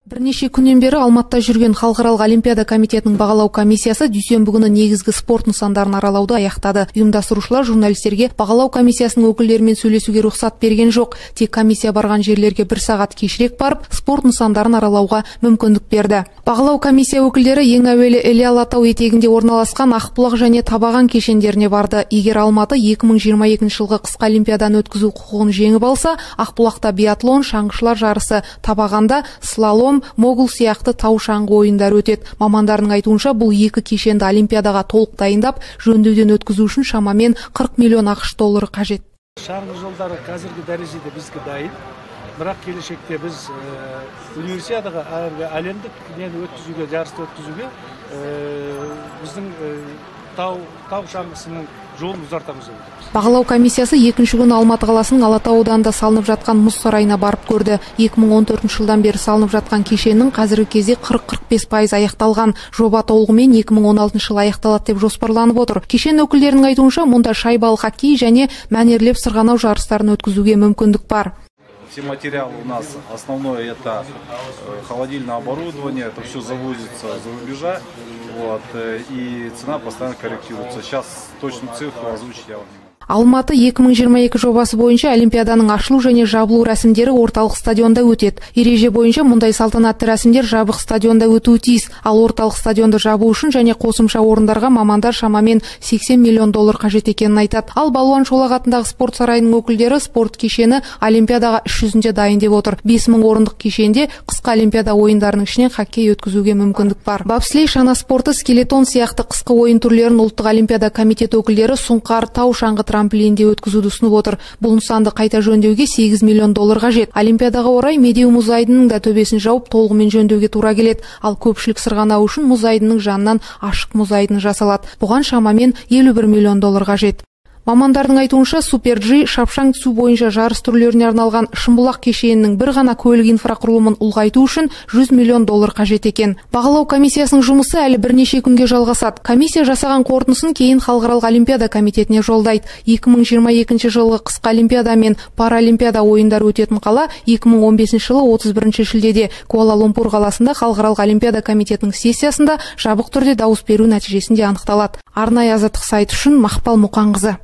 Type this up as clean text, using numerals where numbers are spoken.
Бірнеше күннен бері Алматыда жүрген Халықаралық Олимпиада комитетінің бағалау комиссиясы дүйсенбі күні негізгі спорт нысандарын аралауды аяқтады. Ұйымдастырушылар журналистерге бағалау комиссиясының өкілдерімен сөйлесуге рұқсат берген жоқ. Тек комиссия барған жерлерге 1 сағат кешірек барып, спорт нысандарын аралауға мүмкіндік берді. Бағалау комиссия өкілдері ең әуелі Іле-Алатау етегінде орналасқан Ақбұлақ және Табаған кешендеріне барды. Егер Алматы 2022 жылғы қысқы олимпиаданы өткізу құқығын жеңіп алса, Ақбұлақта биатлон, шаңғышылар жарысы, Табағанда слалом, могул сияқты тау шаңғы ойындары өтеді. Мамандардың айтуынша бұл екі кешенді олимпиадаға толық дайындап, жөндеуден өткізу үшін шамамен 40 миллион ақш доллары қажет. Шаңғы жолдары қазіргі дәрежеде бізге дайын. Бірақ келешекте біз универсиадаға әлемдік өткізуге, жарысты өткізуге біздің тау шаңғысының жолын ұзартамыз. Бағалау комиссиясы екінші күн Алматы қаласының Алатау ауданында салынып жатқан мұз сарайына барып көрді. 2014 жылдан бері салынып жатқан кешеннің қазіргі кезде 40-45% аяқталған. Жоба толығымен 2016 жылы аяқталады деп жоспарланып отыр. Кешен өкілдерінің айтуынша, мұнда шайбалы хоккей және мәнерлеп сырғанау жарыстарын өткізуге мүмкіндік бар. Все материалы у нас основное это холодильное оборудование, это все завозится за рубежа, и цена постоянно корректируется. Сейчас точную цифру озвучить я вам не могу. Алматы 2022 жобасы бойынша олимпиаданың ашылу және жабылу рәсімдері орталық стадионда өтеді. Ереже бойынша мұндай салтанатты рәсімдер жабық стадионда өтуі тиіс. Ал орталық стадионды жабу үшін және қосымша орындарға мамандар шамамен 80 миллион доллар қажет екенін айтады. Ал Балуан Шолақ атындағы спорт сарайының өкілдері спорт кешені олимпиадаға іс жүзінде дайын деп отыр. 5000 орындық кешенде қысқы олимпиада ойындарының ішінен хоккей өткізуге мүмкіндік бар. Бобслей, шана спорты, скелетон сияқты қысқы ойын түрлерін ұлттық олимпиада комитеті өкілдері Сұңқар, тау шаңғы трамплинде өткізуді ұсынып отыр. Бұл нысанды қайта жөндеуге 8 миллион доллар қажет. Олимпиадаға орай Медеу мұз айдынының да төбесін жауып толығымен жөндеуге тура келеді. Ал көпшілік сырғанау үшін мұз айдынының жанынан ашық мұз айдыны жасалады. Бұған шамамен 51 миллион доллар қажет. Мамандардың айтуынша Супер G шапшаң түсу бойынша жарыс түрлеріне арналған Шымбұлақ кешенінің бір ғана көлік инфрақұрылымын ұлғайту үшін 100 миллион доллар қажет екен. Бағалау комиссиясының жұмысы әлі бірнеше күнге жалғасады. Комиссия жасаған қорытындысын кейін Халықаралық Олимпиада комитетіне жолдайды. 2022 жылғы қысқы олимпиада мен паралимпиада ойындары өтетін қала 2015 жылы 31 шілдеде Куала-Лумпур қаласында Халықаралық Олимпиада комитетінің сессиясында жабық түрде дауыс беру нәтижесінде анықталады. Арнайы Азаттық сайты үшін Мақпал Мұқанқызы.